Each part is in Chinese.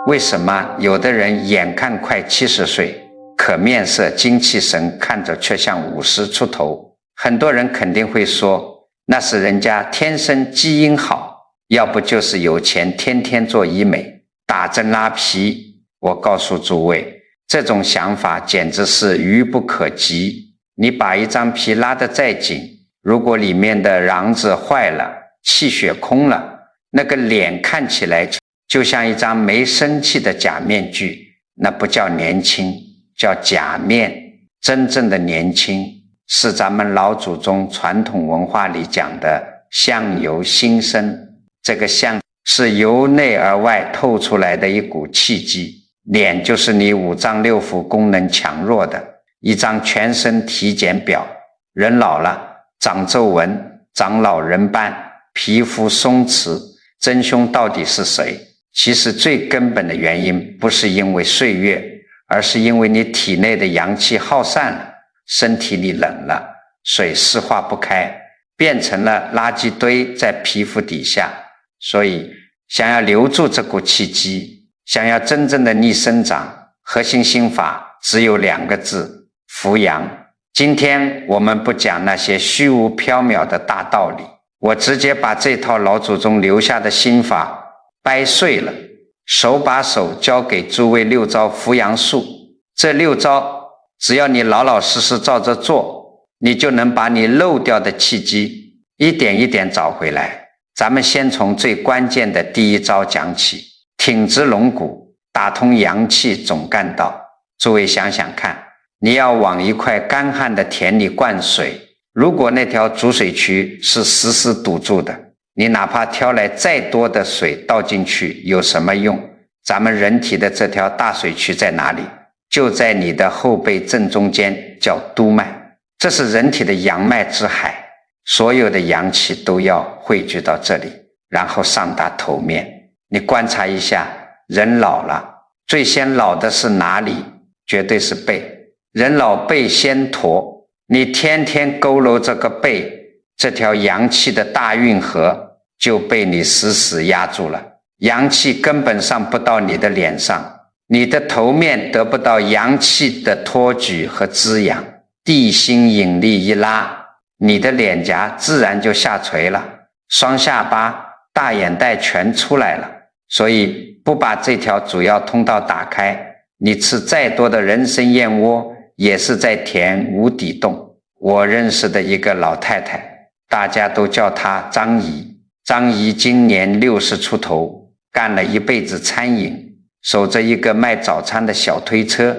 为什么有的人眼看快70岁，可面色精气神看着却像50出头？很多人肯定会说，那是人家天生基因好，要不就是有钱天天做医美打针拉皮。我告诉诸位，这种想法简直是愚不可及。你把一张皮拉得再紧，如果里面的瓤子坏了，气血空了，那个脸看起来就像一张没生气的假面具，那不叫年轻，叫假面。真正的年轻是咱们老祖宗传统文化里讲的相由心生，这个相是由内而外透出来的一股气机，脸就是你五脏六腑功能强弱的一张全身体检表。人老了，长皱纹，长老人斑，皮肤松弛，真凶到底是谁？其实最根本的原因不是因为岁月，而是因为你体内的阳气耗散了，身体里冷了，水湿化不开，变成了垃圾堆在皮肤底下。所以想要留住这股气机，想要真正的逆生长，核心心法只有2个字：扶阳。今天我们不讲那些虚无缥缈的大道理，我直接把这套老祖宗留下的心法掰碎了，手把手教给诸位6招扶阳术。这6招只要你老老实实照着做，你就能把你漏掉的气机一点一点找回来。咱们先从最关键的第1招讲起，挺直龙骨，打通阳气总干道。诸位想想看，你要往一块干旱的田里灌水，如果那条主水渠是死死堵住的，你哪怕挑来再多的水倒进去有什么用？咱们人体的这条大水渠在哪里？就在你的后背正中间，叫督脉，这是人体的阳脉之海，所有的阳气都要汇聚到这里，然后上达头面。你观察一下，人老了，最先老的是哪里？绝对是背。人老背先驼，你天天佝偻这个背，这条阳气的大运河就被你死死压住了，阳气根本上不到你的脸上，你的头面得不到阳气的托举和滋养，地心引力一拉，你的脸颊自然就下垂了，双下巴、大眼袋全出来了。所以不把这条主要通道打开，你吃再多的人参燕窝也是在填无底洞。我认识的一个老太太，大家都叫她张姨。张姨今年60出头，干了一辈子餐饮，守着一个卖早餐的小推车。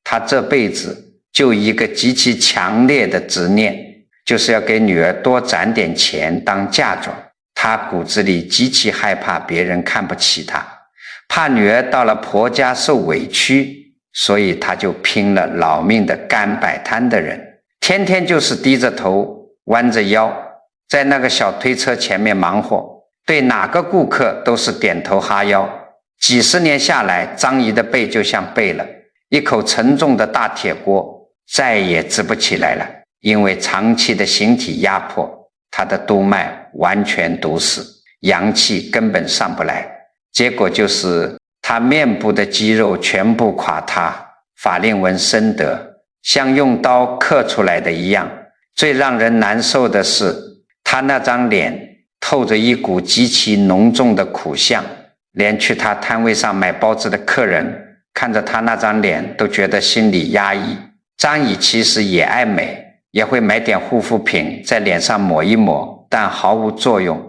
她这辈子就一个极其强烈的执念，就是要给女儿多攒点钱当嫁妆。她骨子里极其害怕别人看不起她，怕女儿到了婆家受委屈，所以她就拼了老命的干摆摊的人，天天就是低着头弯着腰在那个小推车前面忙活，对哪个顾客都是点头哈腰。几十年下来，张姨的背就像背了一口沉重的大铁锅，再也直不起来了，因为长期的形体压迫，她的督脉完全堵死，阳气根本上不来，结果就是她面部的肌肉全部垮塌，法令纹深得像用刀刻出来的一样。最让人难受的是，她那张脸透着一股极其浓重的苦相，连去她摊位上买包子的客人看着她那张脸都觉得心里压抑。张姨其实也爱美，也会买点护肤品在脸上抹一抹，但毫无作用。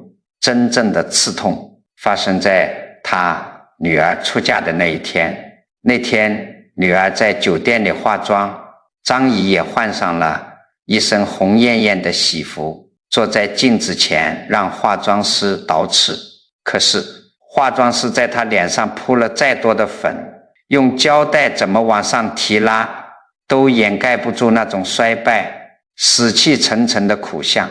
真正的刺痛发生在她女儿出嫁的那一天。那天女儿在酒店里化妆，张姨也换上了一身红艳艳的喜服，坐在镜子前让化妆师捯饬。可是化妆师在她脸上铺了再多的粉，用胶带怎么往上提拉都掩盖不住那种衰败死气沉沉的苦相。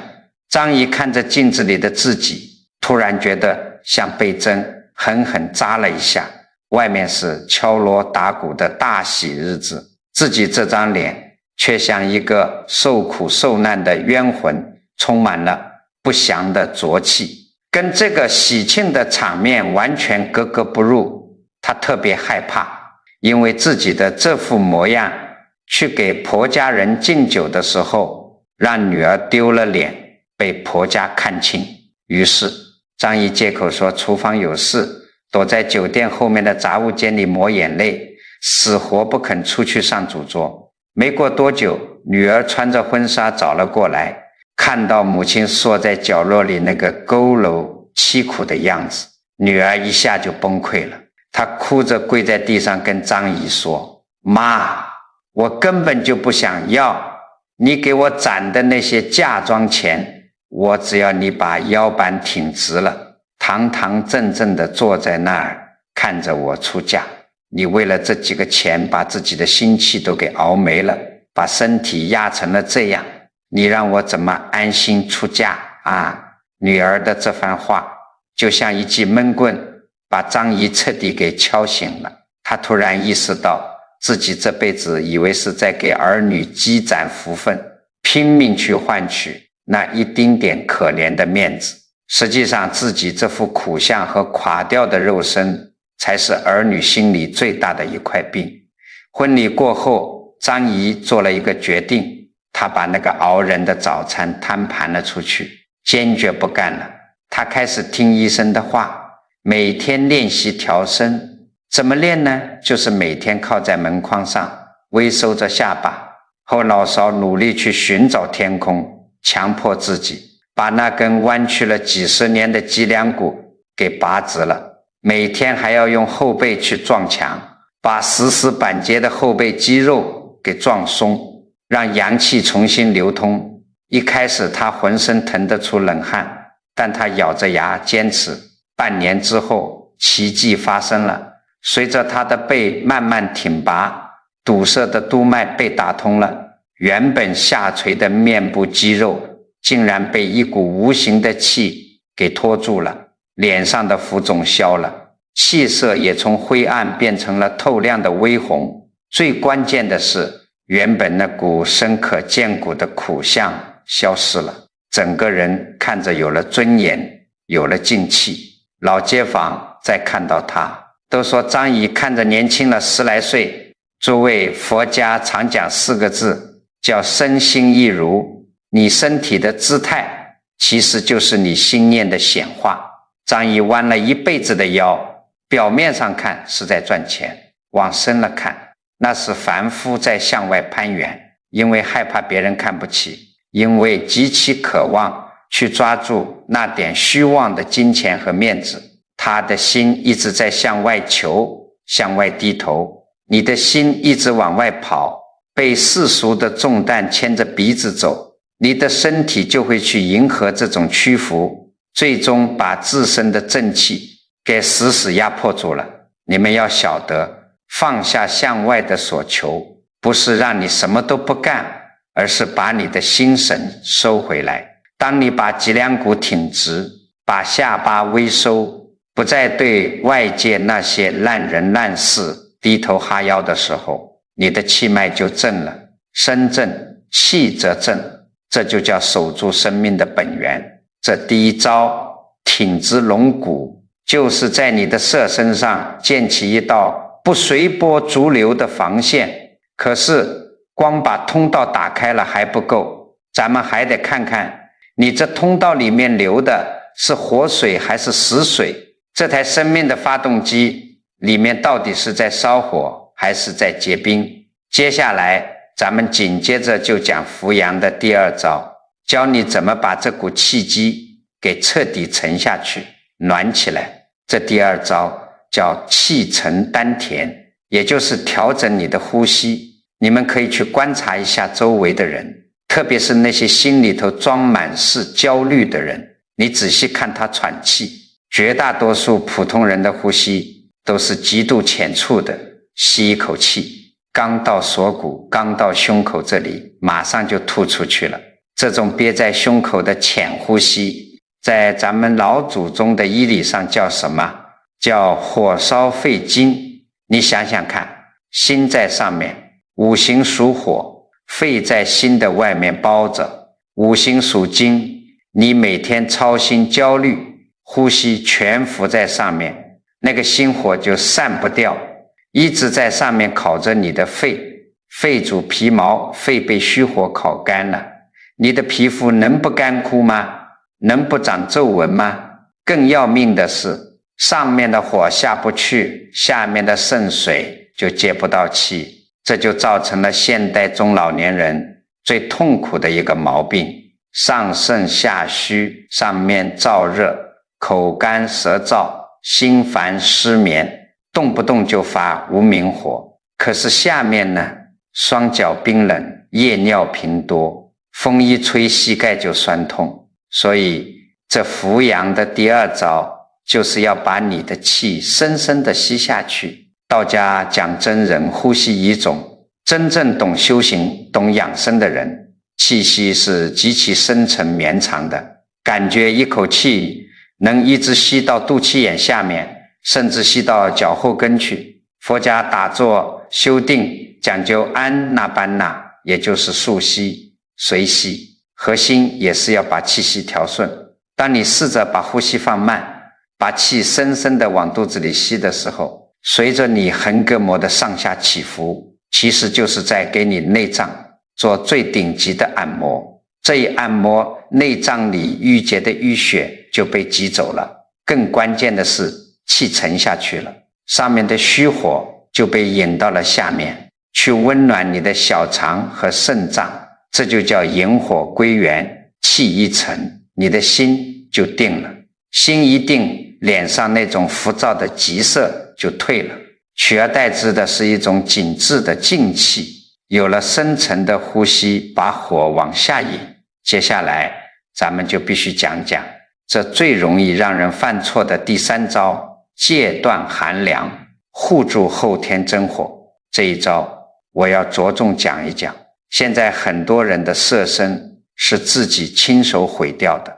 张姨看着镜子里的自己，突然觉得像被针狠狠扎了一下，外面是敲锣打鼓的大喜日子，自己这张脸却像一个受苦受难的冤魂，充满了不祥的浊气，跟这个喜庆的场面完全格格不入。她特别害怕，因为自己的这副模样去给婆家人敬酒的时候，让女儿丢了脸，被婆家看清。于是张姨借口说厨房有事，躲在酒店后面的杂物间里抹眼泪，死活不肯出去上主桌。没过多久，女儿穿着婚纱找了过来，看到母亲缩在角落里那个佝偻凄苦的样子，女儿一下就崩溃了。她哭着跪在地上跟张姨说：妈，我根本就不想要你给我攒的那些嫁妆钱，我只要你把腰板挺直了，堂堂正正地坐在那儿看着我出嫁。你为了这几个钱把自己的心气都给熬没了，把身体压成了这样，你让我怎么安心出嫁啊？女儿的这番话就像一记闷棍，把张姨彻底给敲醒了。她突然意识到自己这辈子以为是在给儿女积攒福分，拼命去换取那一丁点可怜的面子，实际上自己这副苦相和垮掉的肉身才是儿女心里最大的一块病。婚礼过后，张姨做了一个决定，她把那个熬人的早餐摊盘了出去，坚决不干了。她开始听医生的话，每天练习调声。怎么练呢？就是每天靠在门框上，微收着下巴，后脑勺努力去寻找天空，强迫自己把那根弯曲了几十年的脊梁骨给拔直了。每天还要用后背去撞墙，把死死板结的后背肌肉给撞松，让阳气重新流通。一开始他浑身腾得出冷汗，但他咬着牙坚持。半年之后，奇迹发生了，随着他的背慢慢挺拔，堵塞的督脉被打通了，原本下垂的面部肌肉竟然被一股无形的气给拖住了，脸上的浮肿消了，气色也从灰暗变成了透亮的微红。最关键的是，原本那股深可见骨的苦相消失了，整个人看着有了尊严，有了静气。老街坊再看到他都说张姨看着年轻了10来岁。诸位，佛家常讲4个字，叫身心一如。你身体的姿态其实就是你心念的显化。张姨弯了一辈子的腰，表面上看是在赚钱，往深了看，那是凡夫在向外攀援，因为害怕别人看不起，因为极其渴望去抓住那点虚妄的金钱和面子。他的心一直在向外求，向外低头。你的心一直往外跑，被世俗的重担牵着鼻子走，你的身体就会去迎合这种屈服，最终把自身的正气给死死压迫住了。你们要晓得，放下向外的所求，不是让你什么都不干，而是把你的心神收回来。当你把脊梁骨挺直，把下巴微收，不再对外界那些烂人烂事低头哈腰的时候，你的气脉就正了。身正气则正，这就叫守住生命的本源。这第一招挺直龙骨，就是在你的色身上建起一道不随波逐流的防线。可是光把通道打开了还不够，咱们还得看看你这通道里面流的是活水还是死水，这台生命的发动机里面到底是在烧火还是在结冰。接下来咱们紧接着就讲扶阳的第2招，教你怎么把这股气机给彻底沉下去，暖起来。这第2招叫气沉丹田，也就是调整你的呼吸。你们可以去观察一下周围的人，特别是那些心里头装满是焦虑的人，你仔细看他喘气，绝大多数普通人的呼吸都是极度浅促的，吸一口气，刚到锁骨，刚到胸口这里，马上就吐出去了。这种憋在胸口的浅呼吸，在咱们老祖宗的医理上叫什么？叫火烧肺经。你想想看，心在上面，五行属火，肺在心的外面包着，五行属金，你每天操心焦虑，呼吸全浮在上面，那个心火就散不掉，一直在上面烤着你的肺，肺主皮毛，肺被虚火烤干了，你的皮肤能不干枯吗？能不长皱纹吗？更要命的是，上面的火下不去，下面的肾水就接不到气，这就造成了现代中老年人最痛苦的一个毛病，上肾下虚，上面燥热，口干舌燥，心烦失眠，动不动就发无名火。可是下面呢，双脚冰冷，夜尿频多，风一吹膝盖就酸痛。所以这扶阳的第二招就是要把你的气深深地吸下去。道家讲真人呼吸仪种，真正懂修行懂养生的人，气息是极其深沉绵长的，感觉一口气能一直吸到肚脐眼下面，甚至吸到脚后跟去。佛家打坐修定讲究安那班那，也就是速吸随吸，核心也是要把气息调顺。当你试着把呼吸放慢，把气深深地往肚子里吸的时候，随着你横膈膜的上下起伏，其实就是在给你内脏做最顶级的按摩。这一按摩，内脏里淤结的淤血就被挤走了，更关键的是气沉下去了，上面的虚火就被引到了下面，去温暖你的小肠和肾脏，这就叫引火归元。气一沉，你的心就定了，心一定，脸上那种浮躁的急色就退了，取而代之的是一种紧致的静气。有了深层的呼吸，把火往下引。接下来咱们就必须讲讲这最容易让人犯错的第三招，戒断寒凉，护住后天真火。这一招我要着重讲一讲。现在很多人的色身是自己亲手毁掉的。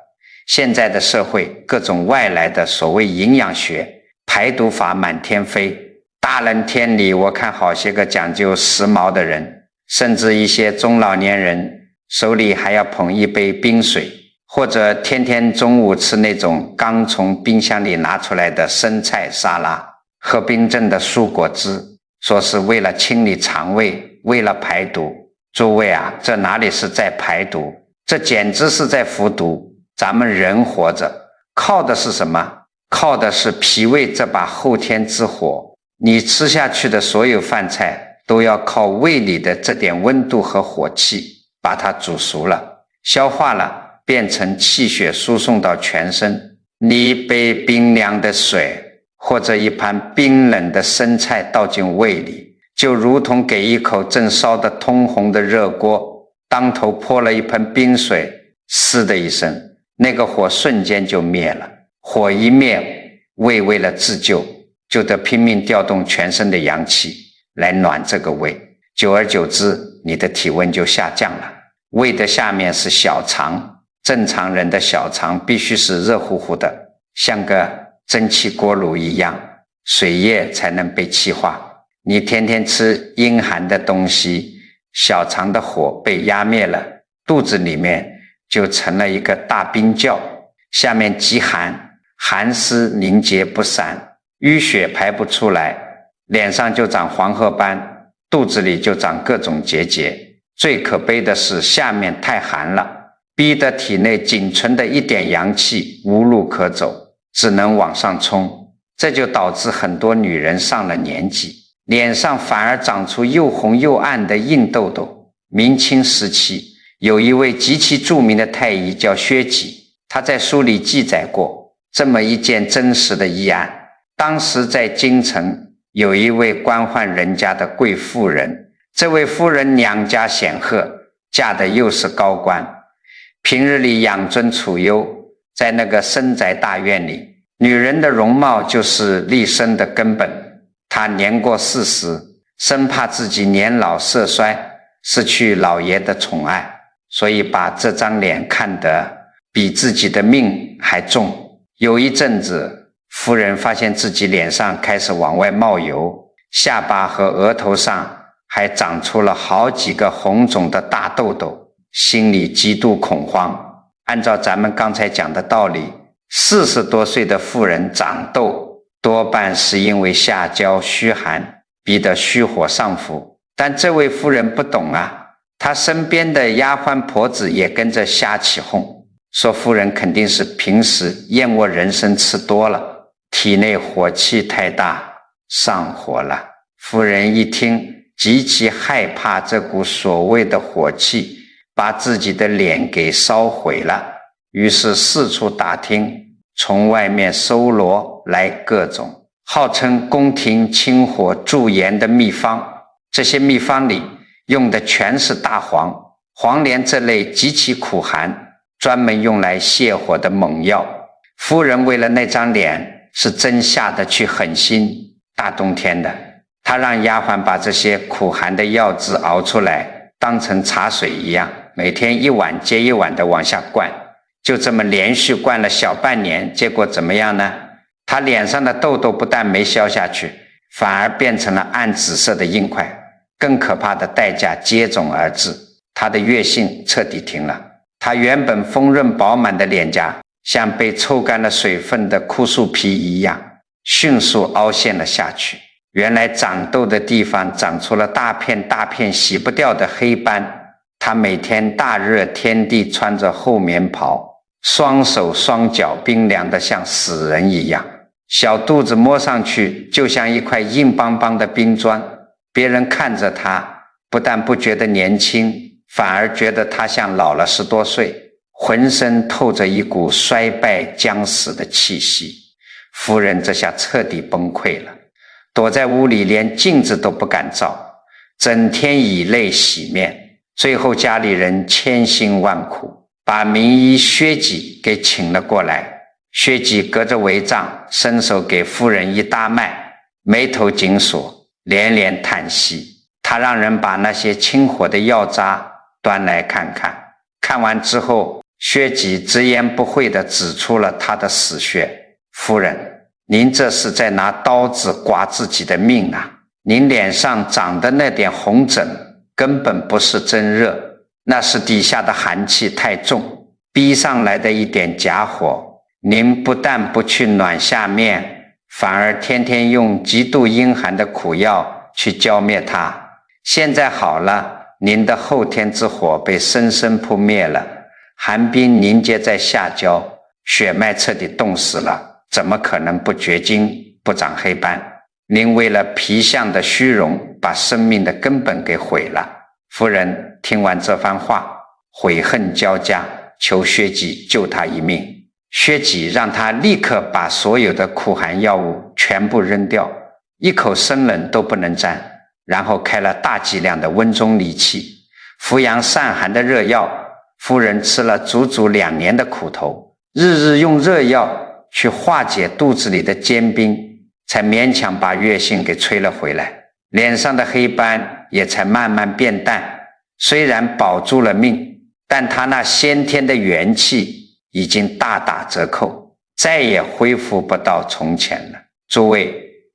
现在的社会，各种外来的所谓营养学、排毒法满天飞，大冷天里，我看好些个讲究时髦的人，甚至一些中老年人手里还要捧一杯冰水，或者天天中午吃那种刚从冰箱里拿出来的生菜沙拉，喝冰镇的蔬果汁，说是为了清理肠胃，为了排毒。诸位啊，这哪里是在排毒，这简直是在服毒。咱们人活着靠的是什么？靠的是脾胃这把后天之火。你吃下去的所有饭菜都要靠胃里的这点温度和火气把它煮熟了，消化了，变成气血输送到全身。你一杯冰凉的水或者一盘冰冷的生菜倒进胃里，就如同给一口正烧得通红的热锅当头泼了一盆冰水，嘶的一声，那个火瞬间就灭了。火一灭，胃为了自救就得拼命调动全身的阳气来暖这个胃，久而久之，你的体温就下降了。胃的下面是小肠，正常人的小肠必须是热乎乎的，像个蒸汽锅炉一样，水液才能被气化。你天天吃阴寒的东西，小肠的火被压灭了，肚子里面就成了一个大冰窖，下面极寒，寒湿凝结不散，淤血排不出来，脸上就长黄褐斑，肚子里就长各种结节。最可悲的是下面太寒了，逼得体内仅存的一点阳气无路可走，只能往上冲。这就导致很多女人上了年纪，脸上反而长出又红又暗的硬痘痘。明清时期有一位极其著名的太医叫薛己，他在书里记载过这么一件真实的医案。当时在京城有一位官宦人家的贵妇人，这位夫人娘家显赫，嫁的又是高官，平日里养尊处优，在那个深宅大院里，女人的容貌就是立身的根本。她年过40，生怕自己年老色衰，失去老爷的宠爱，所以把这张脸看得比自己的命还重。有一阵子，夫人发现自己脸上开始往外冒油，下巴和额头上还长出了好几个红肿的大痘痘，心里极度恐慌。按照咱们刚才讲的道理，40多岁的妇人长痘多半是因为下焦虚寒，逼得虚火上浮。但这位夫人不懂啊，她身边的丫鬟婆子也跟着瞎起哄，说夫人肯定是平时燕窝人参吃多了，体内火气太大，上火了。夫人一听，极其害怕这股所谓的火气把自己的脸给烧毁了，于是四处打听，从外面搜罗来各种号称宫廷清火驻颜的秘方。这些秘方里用的全是大黄、黄连这类极其苦寒，专门用来泻火的猛药。夫人为了那张脸是真下得去狠心，大冬天的，她让丫鬟把这些苦寒的药汁熬出来，当成茶水一样，每天一碗接一碗的往下灌，就这么连续灌了小半年。结果怎么样呢？她脸上的痘痘不但没消下去，反而变成了暗紫色的硬块，更可怕的代价接踵而至，她的月性彻底停了。她原本丰润饱满的脸颊像被抽干了水分的枯树皮一样，迅速凹陷了下去。原来长痘的地方长出了大片大片洗不掉的黑斑。她每天大热天地穿着厚棉袍，双手双脚冰凉得像死人一样，小肚子摸上去就像一块硬邦邦的冰砖。别人看着她，不但不觉得年轻，反而觉得她像老了10多岁，浑身透着一股衰败将死的气息。夫人这下彻底崩溃了，躲在屋里连镜子都不敢照，整天以泪洗面。最后家里人千辛万苦把名医薛己给请了过来。薛己隔着帷帐伸手给夫人一搭脉，眉头紧锁，连连叹息。他让人把那些清火的药渣端来看看，看完之后，薛己直言不讳地指出了他的死穴。夫人，您这是在拿刀子刮自己的命啊！您脸上长的那点红疹根本不是真热，那是底下的寒气太重逼上来的一点假火。您不但不去暖下面，反而天天用极度阴寒的苦药去浇灭它。现在好了，您的后天之火被深深扑灭了，寒冰凝结在下焦，血脉彻底冻死了，怎么可能不绝经不长黑斑？您为了皮相的虚荣，把生命的根本给毁了。夫人听完这番话，悔恨交加，求薛己救他一命。薛己让他立刻把所有的苦寒药物全部扔掉，一口生冷都不能沾，然后开了大剂量的温中理气，扶阳散寒的热药。夫人吃了足足2年的苦头，日日用热药去化解肚子里的坚冰，才勉强把月性给吹了回来，脸上的黑斑也才慢慢变淡。虽然保住了命，但他那先天的元气已经大打折扣，再也恢复不到从前了。诸位，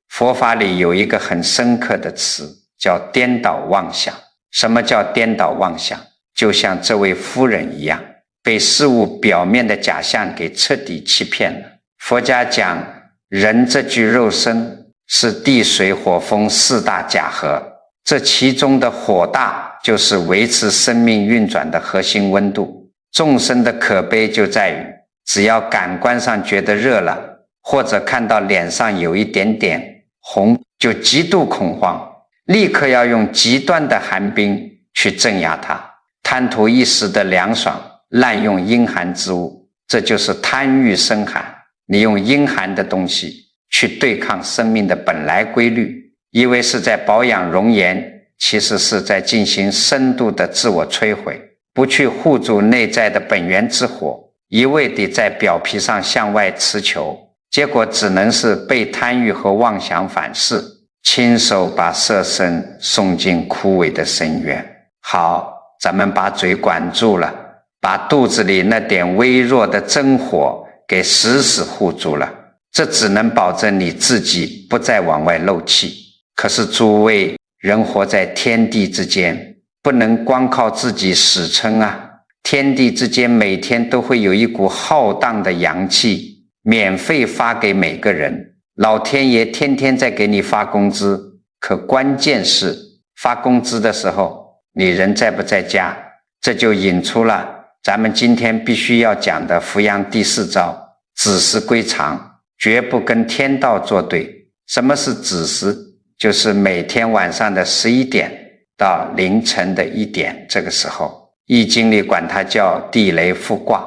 佛法里有一个很深刻的词，叫颠倒妄想。什么叫颠倒妄想？就像这位夫人一样，被事物表面的假象给彻底欺骗了。佛家讲，人这具肉身是地水火风4大假合，这其中的火大就是维持生命运转的核心温度。众生的可悲就在于，只要感官上觉得热了，或者看到脸上有一点点红，就极度恐慌，立刻要用极端的寒冰去镇压它，贪图一时的凉爽，滥用阴寒之物，这就是贪欲生寒。你用阴寒的东西去对抗生命的本来规律，以为是在保养容颜，其实是在进行深度的自我摧毁。不去护住内在的本源之火，一味地在表皮上向外持求，结果只能是被贪欲和妄想反噬，亲手把色身送进枯萎的深渊。好，咱们把嘴管住了，把肚子里那点微弱的真火给死死护住了，这只能保证你自己不再往外漏气。可是诸位，人活在天地之间，不能光靠自己死撑啊！天地之间每天都会有一股浩荡的阳气免费发给每个人，老天爷天天在给你发工资，可关键是发工资的时候你人在不在家，这就引出了咱们今天必须要讲的扶阳第4招，子时归常，绝不跟天道作对。什么是子时？就是每天晚上的11点到凌晨的1点，这个时候易经里管它叫地雷复卦。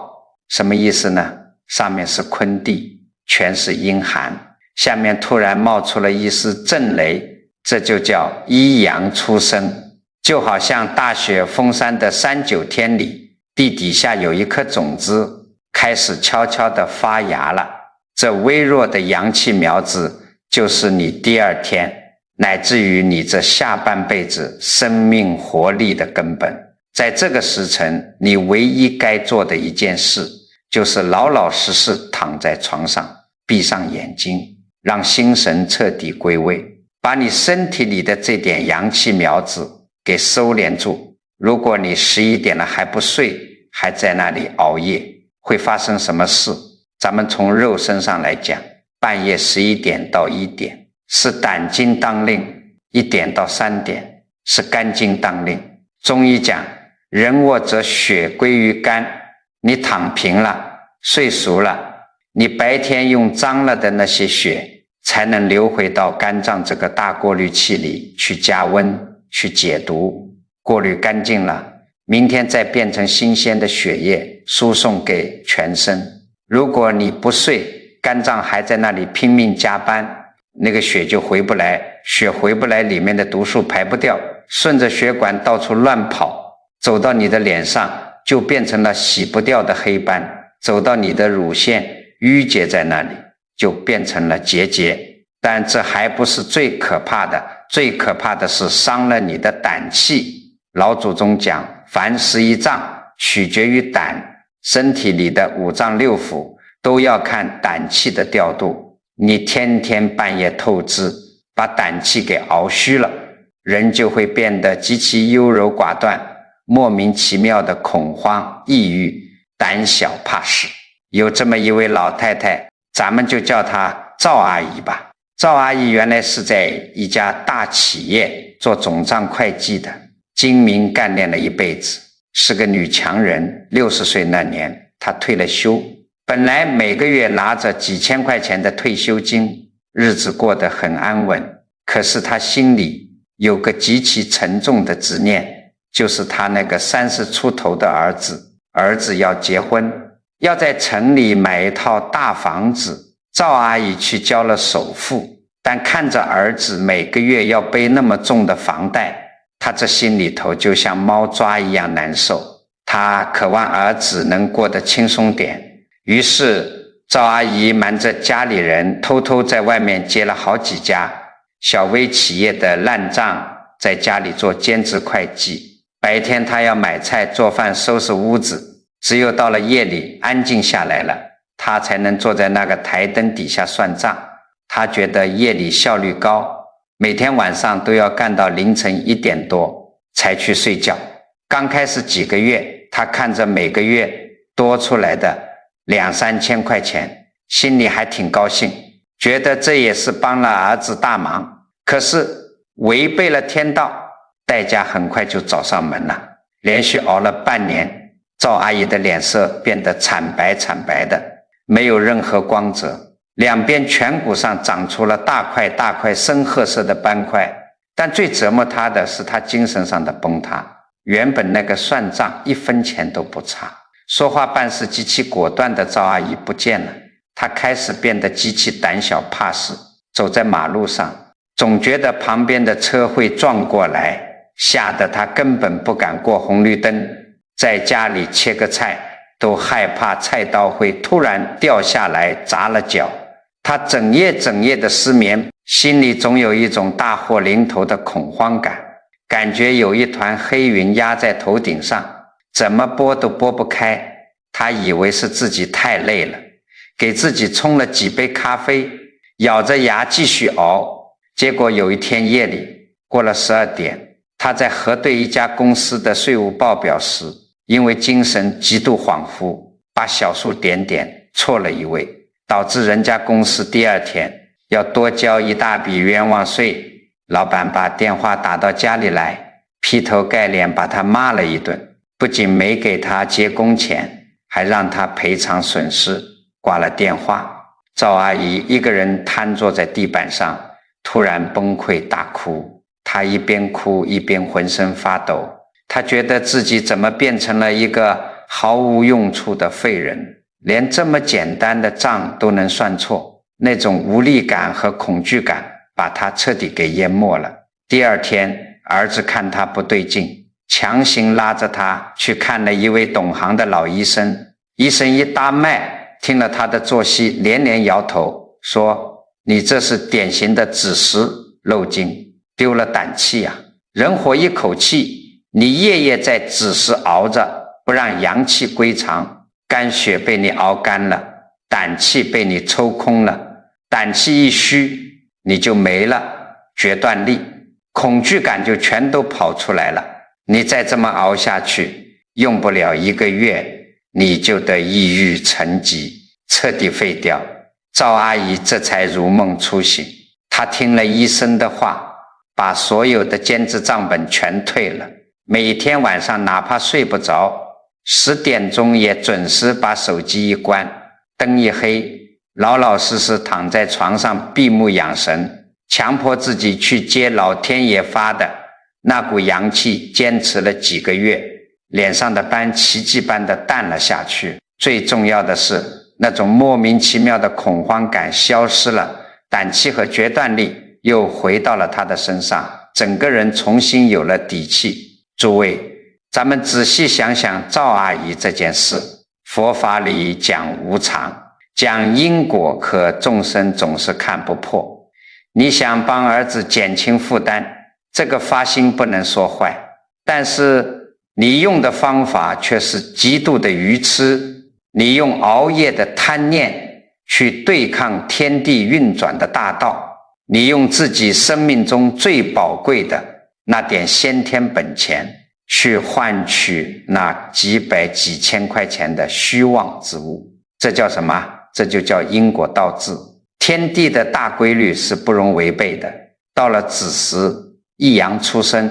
什么意思呢？上面是坤地，全是阴寒，下面突然冒出了一丝震雷，这就叫一阳出生。就好像大雪封山的3、9天里，地底下有一颗种子开始悄悄地发芽了，这微弱的阳气苗子就是你第2天乃至于你这下半辈子生命活力的根本。在这个时辰，你唯一该做的一件事就是老老实实躺在床上，闭上眼睛，让心神彻底归位，把你身体里的这点阳气苗子给收敛住。如果你11点了还不睡，还在那里熬夜，会发生什么事？咱们从肉身上来讲，半夜11点到1点是胆经当令，1点到3点是肝经当令。中医讲人卧则血归于肝，你躺平了，睡熟了，你白天用脏了的那些血才能流回到肝脏这个大过滤器里去加温，去解毒，过滤干净了，明天再变成新鲜的血液输送给全身。如果你不睡，肝脏还在那里拼命加班，那个血就回不来，血回不来，里面的毒素排不掉，顺着血管到处乱跑，走到你的脸上就变成了洗不掉的黑斑，走到你的乳腺淤结在那里就变成了结节。但这还不是最可怕的，最可怕的是伤了你的胆气。老祖宗讲凡11脏取决于胆，身体里的5脏6腑都要看胆气的调度。你天天半夜透支，把胆气给熬虚了，人就会变得极其优柔寡断，莫名其妙的恐慌、抑郁、胆小怕事。有这么一位老太太，咱们就叫她赵阿姨吧。赵阿姨原来是在一家大企业做总账会计的，精明干练了一辈子，是个女强人。60岁那年她退了休，本来每个月拿着几千块钱的退休金，日子过得很安稳。可是她心里有个极其沉重的执念，就是她那个30出头的儿子要结婚，要在城里买一套大房子。赵阿姨去交了首付，但看着儿子每个月要背那么重的房贷，她这心里头就像猫抓一样难受。她渴望儿子能过得轻松点，于是赵阿姨瞒着家里人，偷偷在外面接了好几家小微企业的烂账，在家里做兼职会计。白天她要买菜做饭收拾屋子，只有到了夜里安静下来了，他才能坐在那个台灯底下算账。他觉得夜里效率高，每天晚上都要干到凌晨1点多才去睡觉。刚开始几个月，他看着每个月多出来的2、3千块钱，心里还挺高兴，觉得这也是帮了儿子大忙。可是违背了天道，代价很快就找上门了。连续熬了半年，赵阿姨的脸色变得惨白的，没有任何光泽，两边颧骨上长出了大块大块深褐色的斑块。但最折磨她的是她精神上的崩塌。原本那个算账1分钱都不差，说话办事极其果断的赵阿姨不见了。她开始变得极其胆小怕事，走在马路上总觉得旁边的车会撞过来，吓得她根本不敢过红绿灯。在家里切个菜都害怕菜刀会突然掉下来砸了脚。他整夜的失眠，心里总有一种大祸临头的恐慌感，感觉有一团黑云压在头顶上，怎么拨都拨不开。他以为是自己太累了，给自己冲了几杯咖啡，咬着牙继续熬。结果有一天夜里过了12点，他在核对一家公司的税务报表时，因为精神极度恍惚，把小数点错了一位，导致人家公司第2天要多交一大笔冤枉税。老板把电话打到家里来，劈头盖脸把他骂了一顿，不仅没给他结工钱，还让他赔偿损失。挂了电话，赵阿姨一个人瘫坐在地板上，突然崩溃大哭。她一边哭一边浑身发抖，她觉得自己怎么变成了一个毫无用处的废人，连这么简单的账都能算错。那种无力感和恐惧感把她彻底给淹没了。第二天，儿子看她不对劲，强行拉着她去看了一位懂行的老医生。医生一搭脉，听了她的作息，连连摇头，说：“你这是典型的子时漏精，丢了胆气啊！人活一口气，你夜夜在子时熬着，不让阳气归藏，肝血被你熬干了，胆气被你抽空了，胆气一虚，你就没了决断力，恐惧感就全都跑出来了。你再这么熬下去，用不了1个月，你就得抑郁成疾，彻底废掉。”赵阿姨这才如梦初醒，她听了医生的话，把所有的兼职账本全退了，每天晚上哪怕睡不着，10点钟也准时把手机一关，灯一黑，老老实实躺在床上闭目养神，强迫自己去接老天爷发的那股阳气，坚持了几个月，脸上的斑奇迹般的淡了下去。最重要的是，那种莫名其妙的恐慌感消失了，胆气和决断力又回到了他的身上，整个人重新有了底气。诸位，咱们仔细想想赵阿姨这件事，佛法里讲无常，讲因果，可众生总是看不破。你想帮儿子减轻负担，这个发心不能说坏，但是你用的方法却是极度的愚痴，你用熬夜的贪念去对抗天地运转的大道，你用自己生命中最宝贵的那点先天本钱去换取那几百几千块钱的虚妄之物，这叫什么？这就叫因果倒置。天地的大规律是不容违背的，到了子时一阳出生，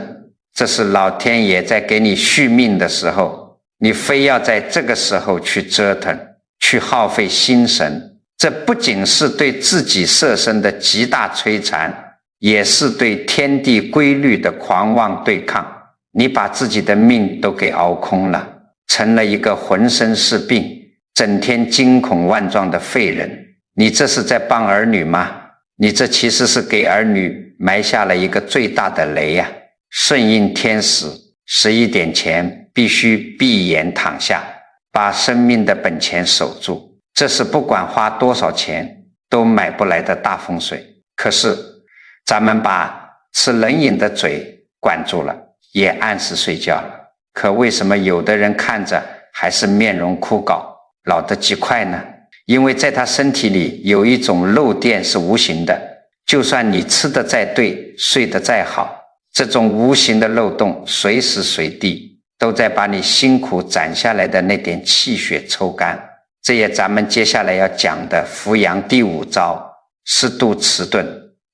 这是老天爷在给你续命的时候，你非要在这个时候去折腾，去耗费心神，这不仅是对自己色身的极大摧残，也是对天地规律的狂妄对抗。你把自己的命都给熬空了，成了一个浑身是病，整天惊恐万状的废人。你这是在帮儿女吗？你这其实是给儿女埋下了一个最大的雷呀！顺应天时，11点前必须闭眼躺下，把生命的本钱守住，这是不管花多少钱都买不来的大风水。可是咱们把吃冷饮的嘴管住了，也按时睡觉了，可为什么有的人看着还是面容枯槁，老得极快呢？因为在他身体里有一种漏电是无形的，就算你吃得再对，睡得再好，这种无形的漏洞随时随地都在把你辛苦攒下来的那点气血抽干。这也咱们接下来要讲的扶阳第5招，适度迟钝，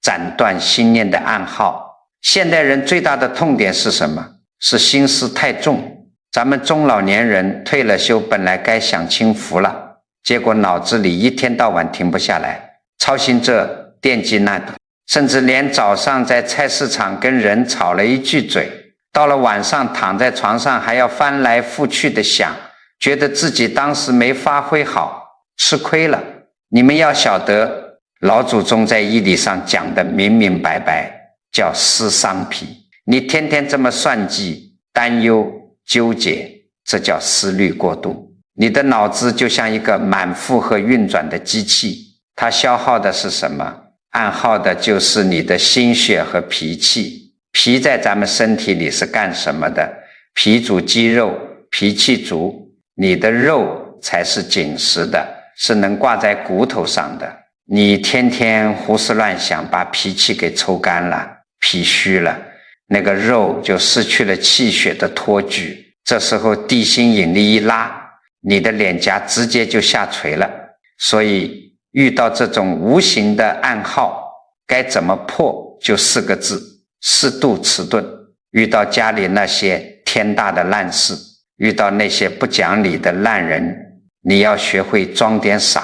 斩断心念的暗号。现代人最大的痛点是什么？是心思太重。咱们中老年人退了休，本来该享清福了，结果脑子里一天到晚停不下来，操心这惦记那的，甚至连早上在菜市场跟人吵了一句嘴，到了晚上躺在床上还要翻来覆去的想，觉得自己当时没发挥好，吃亏了。你们要晓得，老祖宗在义理上讲的明明白白，叫思伤脾。你天天这么算计、担忧、纠结，这叫思虑过度。你的脑子就像一个满负荷运转的机器，它消耗的是什么？暗耗的就是你的心血和脾气。脾在咱们身体里是干什么的？脾主肌肉，脾气足，你的肉才是紧实的，是能挂在骨头上的。你天天胡思乱想，把脾气给抽干了，脾虚了，那个肉就失去了气血的托举，这时候地心引力一拉，你的脸颊直接就下垂了。所以遇到这种无形的暗号，该怎么破？就4个字：适度迟钝。遇到家里那些天大的烂事，遇到那些不讲理的烂人，你要学会装点傻，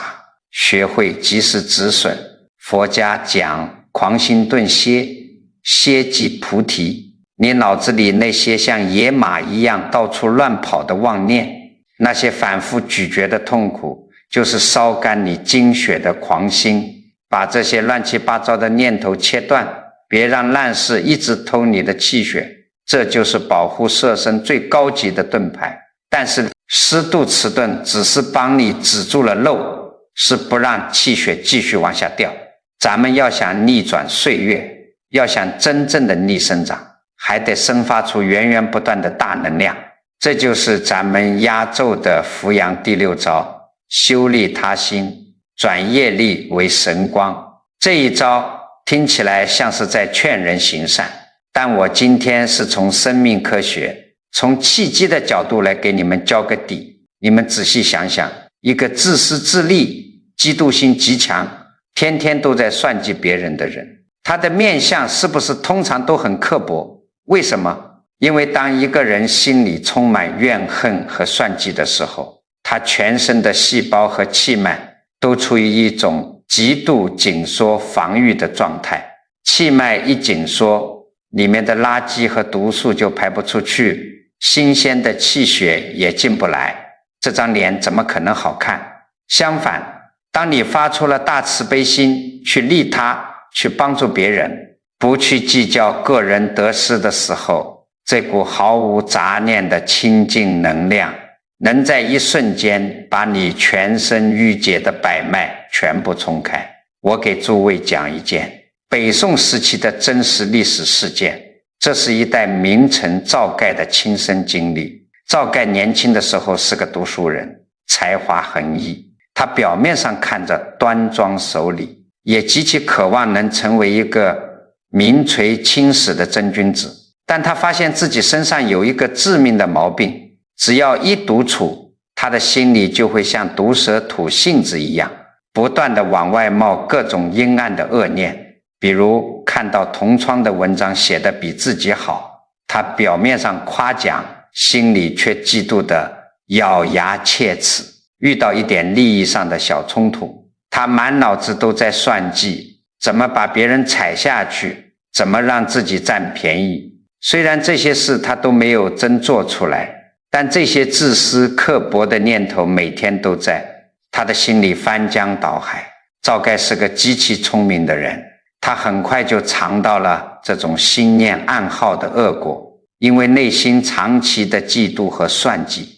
学会及时止损。佛家讲狂心顿歇，歇即菩提。你脑子里那些像野马一样到处乱跑的妄念，那些反复咀嚼的痛苦，就是烧干你精血的狂心。把这些乱七八糟的念头切断，别让烂事一直偷你的气血，这就是保护色身最高级的盾牌。但是适度迟钝只是帮你止住了漏，是不让气血继续往下掉。咱们要想逆转岁月，要想真正的逆生长，还得生发出源源不断的大能量。这就是咱们压轴的扶阳第6招，修利他心，转业力为神光。这一招听起来像是在劝人行善，但我今天是从生命科学，从契机的角度来给你们交个底。你们仔细想想，一个自私自利、嫉妒心极强，天天都在算计别人的人，他的面相是不是通常都很刻薄？为什么？因为当一个人心里充满怨恨和算计的时候，他全身的细胞和气脉都处于一种极度紧缩防御的状态。气脉一紧缩，里面的垃圾和毒素就排不出去，新鲜的气血也进不来，这张脸怎么可能好看？相反，当你发出了大慈悲心，去利他，去帮助别人，不去计较个人得失的时候，这股毫无杂念的清净能量，能在一瞬间把你全身郁结的百脉全部冲开。我给诸位讲一件北宋时期的真实历史事件，这是一代名臣赵盖的亲身经历。赵盖年轻的时候是个读书人，才华横溢，他表面上看着端庄守礼，也极其渴望能成为一个名垂青史的真君子。但他发现自己身上有一个致命的毛病，只要一独处，他的心里就会像毒蛇吐信子一样，不断地往外冒各种阴暗的恶念。比如看到同窗的文章写得比自己好，他表面上夸奖，心里却嫉妒得咬牙切齿。遇到一点利益上的小冲突，他满脑子都在算计，怎么把别人踩下去，怎么让自己占便宜。虽然这些事他都没有真做出来，但这些自私刻薄的念头每天都在他的心里翻江倒海。赵盖是个极其聪明的人，他很快就尝到了这种心念暗耗的恶果。因为内心长期的嫉妒和算计，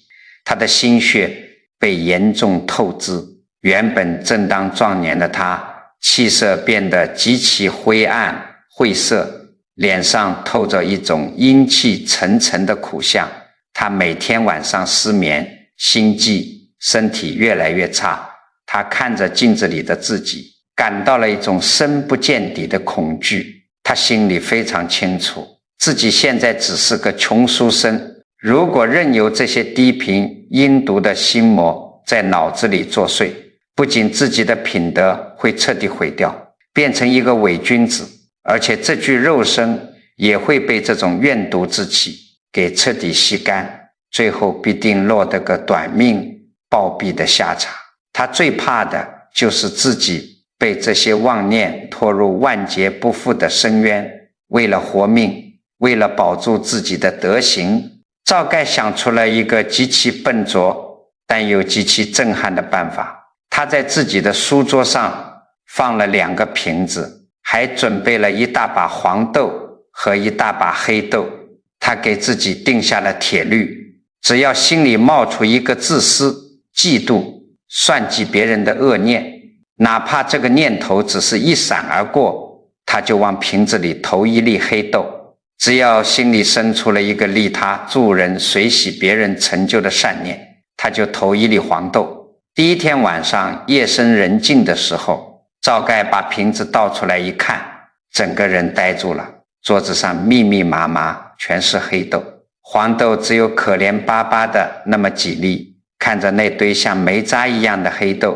他的心血被严重透支，原本正当壮年的他，气色变得极其灰暗晦涩，脸上透着一种阴气沉沉的苦相。他每天晚上失眠，心悸，身体越来越差。他看着镜子里的自己，感到了一种深不见底的恐惧。他心里非常清楚，自己现在只是个穷书生，如果任由这些低频阴毒的心魔在脑子里作祟，不仅自己的品德会彻底毁掉，变成一个伪君子，而且这具肉身也会被这种怨毒之气给彻底吸干，最后必定落得个短命暴毙的下场。他最怕的就是自己被这些妄念拖入万劫不复的深渊。为了活命，为了保住自己的德行，赵盖想出了一个极其笨拙但又极其震撼的办法。他在自己的书桌上放了2个瓶子，还准备了一大把黄豆和一大把黑豆。他给自己定下了铁律，只要心里冒出一个自私、嫉妒、算计别人的恶念，哪怕这个念头只是一闪而过，他就往瓶子里投1粒黑豆。只要心里生出了一个利他、助人、随喜别人成就的善念，他就投1粒黄豆。第一天晚上夜深人静的时候，赵盖把瓶子倒出来一看，整个人呆住了。桌子上密密麻麻全是黑豆，黄豆只有可怜巴巴的那么几粒。看着那堆像煤渣一样的黑豆，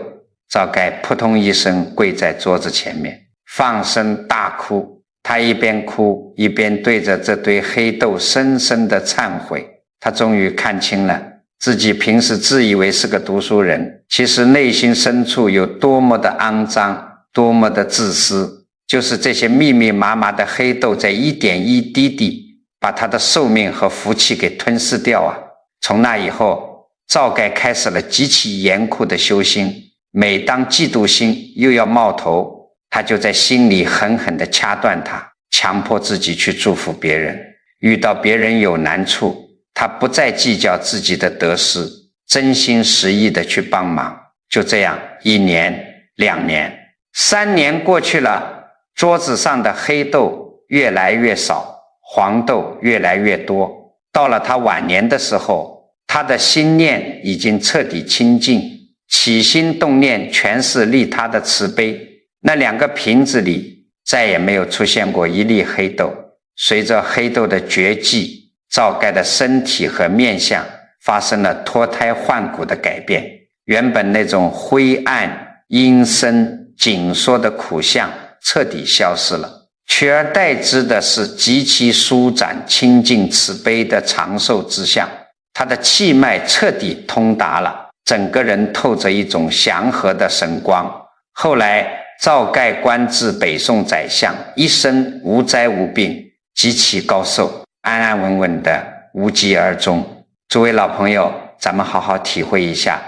赵盖扑通一声跪在桌子前面，放声大哭。他一边哭一边对着这堆黑豆深深的忏悔。他终于看清了自己平时自以为是个读书人，其实内心深处有多么的肮脏，多么的自私。就是这些密密麻麻的黑豆在一点一滴地把他的寿命和福气给吞噬掉啊！从那以后，赵盖开始了极其严酷的修心。每当嫉妒心又要冒头，他就在心里狠狠地掐断它，强迫自己去祝福别人。遇到别人有难处，他不再计较自己的得失，真心实意地去帮忙。就这样1年、2年、3年过去了，桌子上的黑豆越来越少，黄豆越来越多。到了他晚年的时候，他的心念已经彻底清净，起心动念全是利他的慈悲。那2个瓶子里再也没有出现过一粒黑豆。随着黑豆的绝迹，赵盖的身体和面相发生了脱胎换骨的改变。原本那种灰暗、阴森、紧缩的苦相彻底消失了，取而代之的是极其舒展、清净、慈悲的长寿之相。他的气脉彻底通达了，整个人透着一种祥和的神光。后来赵盖官至北宋宰相，一生无灾无病，极其高寿，安安稳稳的无疾而终。诸位老朋友，咱们好好体会一下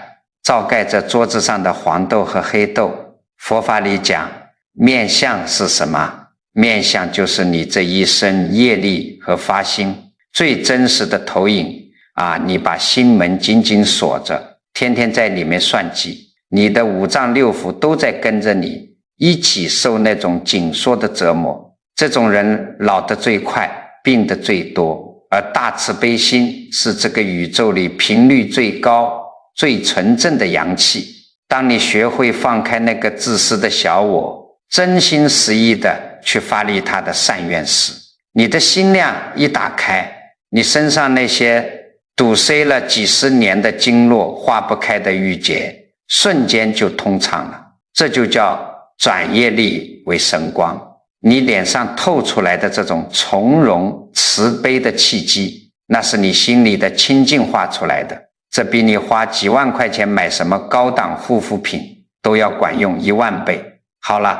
赵盖这桌子上的黄豆和黑豆。佛法里讲面相是什么？面相就是你这一生业力和发心最真实的投影啊！你把心门紧紧锁着，天天在里面算计，你的5脏6腑都在跟着你一起受那种紧缩的折磨。这种人老得最快，病得最多。而大慈悲心是这个宇宙里频率最高、最纯正的阳气。当你学会放开那个自私的小我，真心实意的去发力他的善愿时，你的心量一打开，你身上那些堵塞了几十年的经络、化不开的郁结，瞬间就通畅了。这就叫转业力为神光。你脸上透出来的这种从容慈悲的气机，那是你心里的清净化出来的。这比你花几万块钱买什么高档护肤品都要管用1万倍。好了，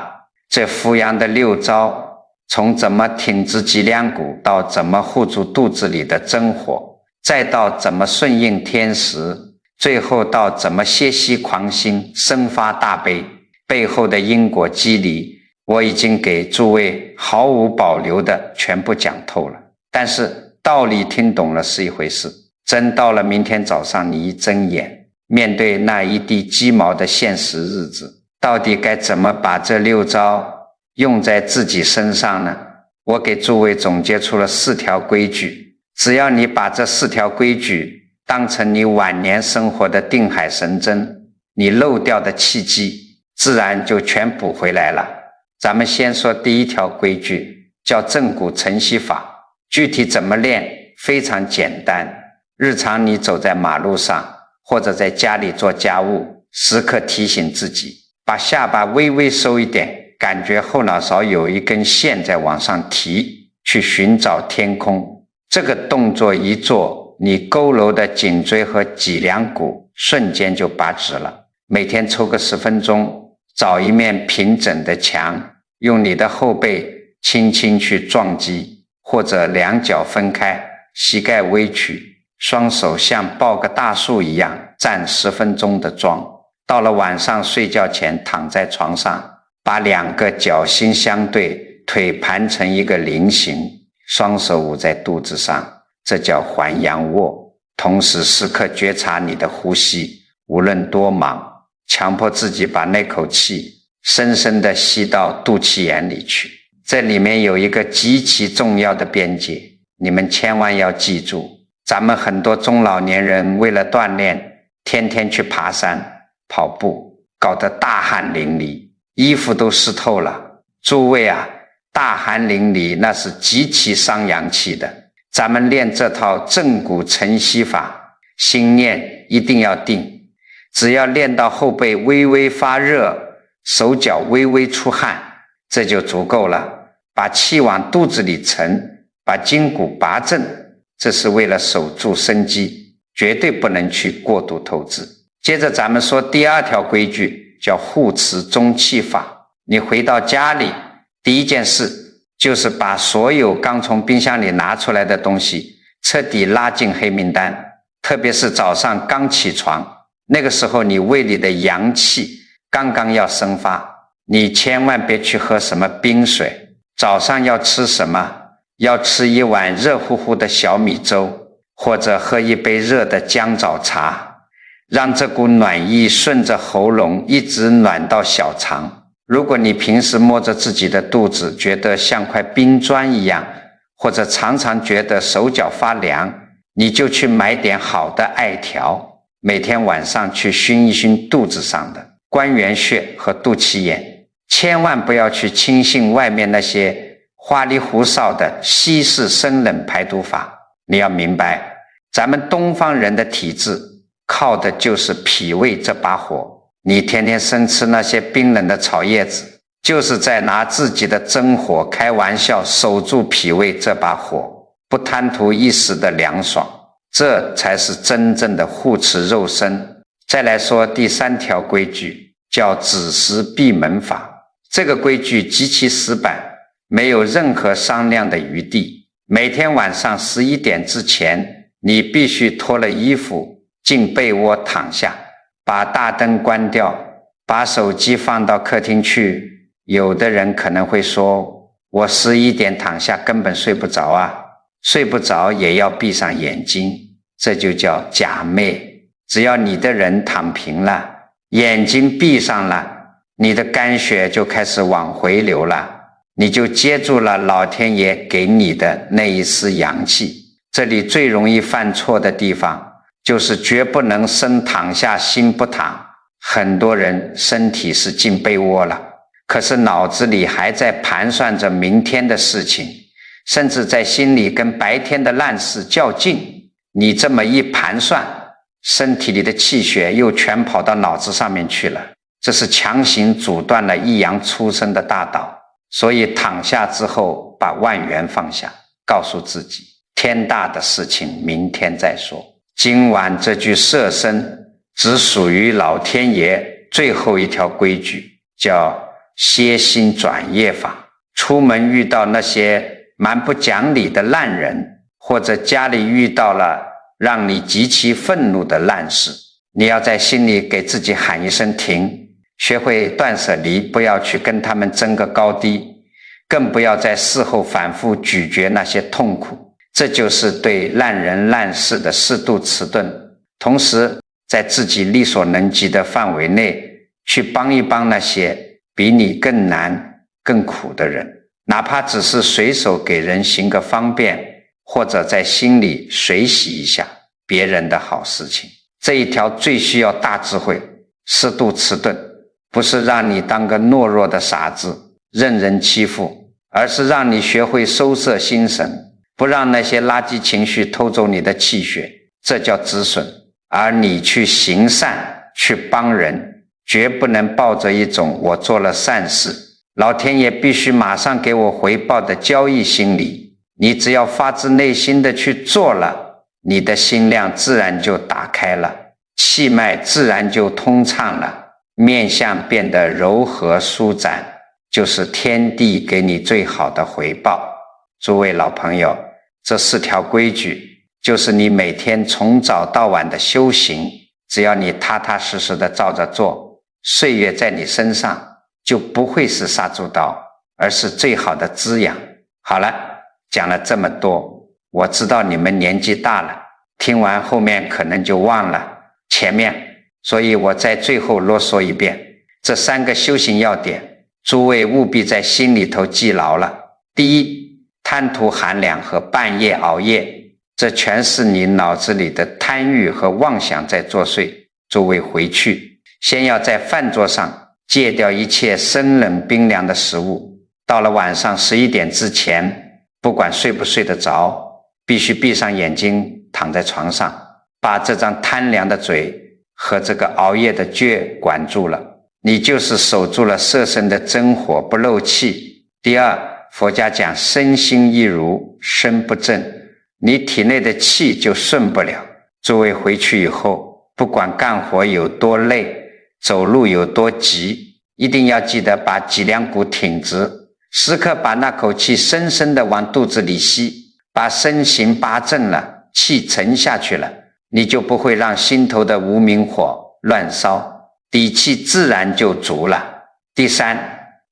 这扶阳的6招，从怎么挺直脊梁骨，到怎么护住肚子里的真火，再到怎么顺应天时，最后到怎么歇息狂心，生发大悲，背后的因果机理，我已经给诸位毫无保留的全部讲透了。但是道理听懂了是一回事，真到了明天早上你一睁眼，面对那一地鸡毛的现实日子，到底该怎么把这6招用在自己身上呢？我给诸位总结出了4条规矩，只要你把这4条规矩当成你晚年生活的定海神针，你漏掉的契机自然就全补回来了。咱们先说第1条规矩，叫正骨承息法。具体怎么练非常简单，日常你走在马路上或者在家里做家务，时刻提醒自己把下巴微微收一点，感觉后脑勺有一根线在往上提，去寻找天空。这个动作一做，你佝偻的颈椎和脊梁骨瞬间就拔直了。每天抽个10分钟，找一面平整的墙，用你的后背轻轻去撞击，或者2脚分开，膝盖微曲，双手像抱个大树一样站10分钟的桩。到了晚上睡觉前，躺在床上，把2个脚心相对，腿盘成一个菱形，双手捂在肚子上，这叫还阳卧。同时时刻觉察你的呼吸，无论多忙，强迫自己把那口气深深地吸到肚脐眼里去。这里面有一个极其重要的边界，你们千万要记住。咱们很多中老年人为了锻炼，天天去爬山跑步，搞得大汗淋漓，衣服都湿透了。诸位啊，大汗淋漓那是极其伤阳气的。咱们练这套正骨承息法，心念一定要定，只要练到后背微微发热，手脚微微出汗，这就足够了。把气往肚子里沉，把筋骨拔正，这是为了守住生机，绝对不能去过度透支。接着咱们说第二条规矩，叫护持中气法。你回到家里，第一件事就是把所有刚从冰箱里拿出来的东西彻底拉进黑名单。特别是早上刚起床，那个时候你胃里的阳气刚刚要生发，你千万别去喝什么冰水。早上要吃什么？要吃一碗热乎乎的小米粥，或者喝一杯热的姜枣茶，让这股暖意顺着喉咙一直暖到小肠。如果你平时摸着自己的肚子觉得像块冰砖一样，或者常常觉得手脚发凉，你就去买点好的艾条，每天晚上去熏一熏肚子上的关元穴和肚脐眼。千万不要去轻信外面那些花里胡哨的西式生冷排毒法。你要明白，咱们东方人的体质靠的就是脾胃这把火。你天天生吃那些冰冷的草叶子，就是在拿自己的真火开玩笑，守住脾胃这把火，不贪图一时的凉爽，这才是真正的护持肉身。再来说第三条规矩，叫子时闭门法。这个规矩极其死板，没有任何商量的余地。每天晚上11点之前，你必须脱了衣服进被窝躺下，把大灯关掉，把手机放到客厅去。有的人可能会说，我11点躺下根本睡不着啊。睡不着也要闭上眼睛，这就叫假寐。只要你的人躺平了，眼睛闭上了，你的肝血就开始往回流了，你就接住了老天爷给你的那一丝阳气。这里最容易犯错的地方，就是绝不能身躺下心不躺。很多人身体是进被窝了，可是脑子里还在盘算着明天的事情，甚至在心里跟白天的烂事较劲。你这么一盘算，身体里的气血又全跑到脑子上面去了，这是强行阻断了一阳出生的大道。所以躺下之后，把万元放下，告诉自己，天大的事情明天再说。今晚这具色身只属于老天爷。最后一条规矩叫歇心转业法。出门遇到那些蛮不讲理的烂人，或者家里遇到了让你极其愤怒的烂事，你要在心里给自己喊一声停，学会断舍离，不要去跟他们争个高低，更不要在事后反复咀嚼那些痛苦。这就是对烂人烂事的适度迟钝，同时在自己力所能及的范围内去帮一帮那些比你更难更苦的人，哪怕只是随手给人行个方便，或者在心里随喜一下别人的好事情。这一条最需要大智慧，适度迟钝，不是让你当个懦弱的傻子任人欺负，而是让你学会收摄心神，不让那些垃圾情绪偷走你的气血，这叫止损。而你去行善去帮人，绝不能抱着一种我做了善事，老天爷必须马上给我回报的交易心理。你只要发自内心的去做了，你的心量自然就打开了，气脉自然就通畅了，面相变得柔和舒展，就是天地给你最好的回报。诸位老朋友，这4条规矩就是你每天从早到晚的修行，只要你踏踏实实的照着做，岁月在你身上就不会是杀猪刀，而是最好的滋养。好了，讲了这么多，我知道你们年纪大了，听完后面可能就忘了前面，所以我在最后啰嗦一遍，这3个修行要点，诸位务必在心里头记牢了。第一，贪图寒凉和半夜熬夜，这全是你脑子里的贪欲和妄想在作祟。诸位回去，先要在饭桌上戒掉一切生冷冰凉的食物，到了晚上11点之前，不管睡不睡得着，必须闭上眼睛躺在床上，把这张贪凉的嘴和这个熬夜的倔管住了，你就是守住了色身的真火不漏气。第二，佛家讲身心一如，身不正，你体内的气就顺不了。诸位回去以后，不管干活有多累，走路有多急，一定要记得把脊梁骨挺直，时刻把那口气深深地往肚子里吸，把身形拔正了，气沉下去了，你就不会让心头的无明火乱烧，底气自然就足了。第三，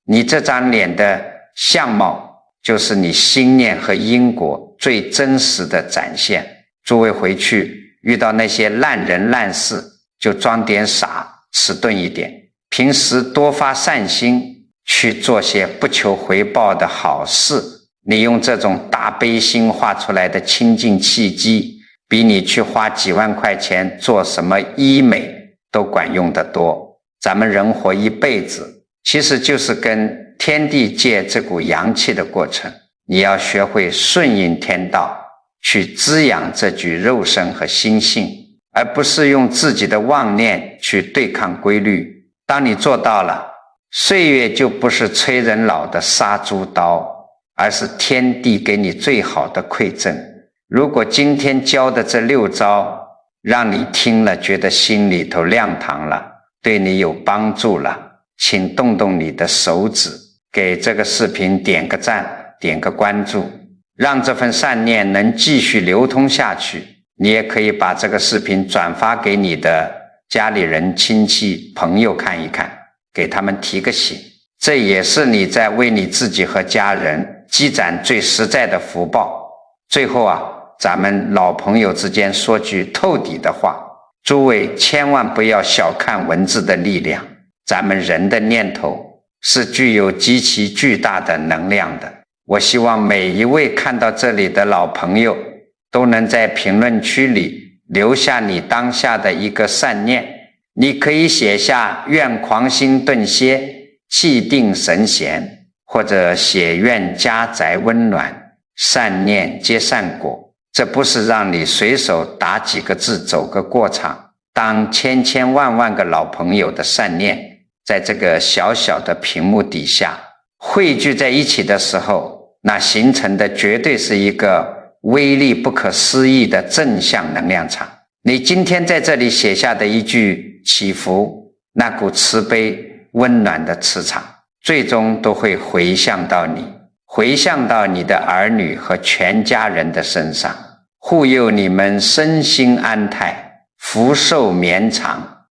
你这张脸的相貌就是你心念和因果最真实的展现。诸位回去遇到那些烂人烂事，就装点傻，迟钝一点，平时多发善心，去做些不求回报的好事。你用这种大悲心画出来的清净契机，比你去花几万块钱做什么医美都管用得多。咱们人活一辈子，其实就是跟天地借这股阳气的过程，你要学会顺应天道，去滋养这具肉身和心性，而不是用自己的妄念去对抗规律。当你做到了，岁月就不是催人老的杀猪刀，而是天地给你最好的馈赠。如果今天教的这6招让你听了觉得心里头亮堂了，对你有帮助了，请动动你的手指，给这个视频点个赞，点个关注，让这份善念能继续流通下去。你也可以把这个视频转发给你的家里人、亲戚、朋友看一看，给他们提个醒，这也是你在为你自己和家人积攒最实在的福报。最后咱们老朋友之间说句透底的话，诸位千万不要小看文字的力量，咱们人的念头是具有极其巨大的能量的。我希望每一位看到这里的老朋友都能在评论区里留下你当下的一个善念。你可以写下愿狂心顿歇，气定神闲，或者写愿家宅温暖，善念皆善果。这不是让你随手打几个字走个过场，当千千万万个老朋友的善念在这个小小的屏幕底下汇聚在一起的时候，那形成的绝对是一个威力不可思议的正向能量场。你今天在这里写下的一句祈福，那股慈悲温暖的磁场最终都会回向到你，回向到你的儿女和全家人的身上，护佑你们身心安泰，福寿绵长。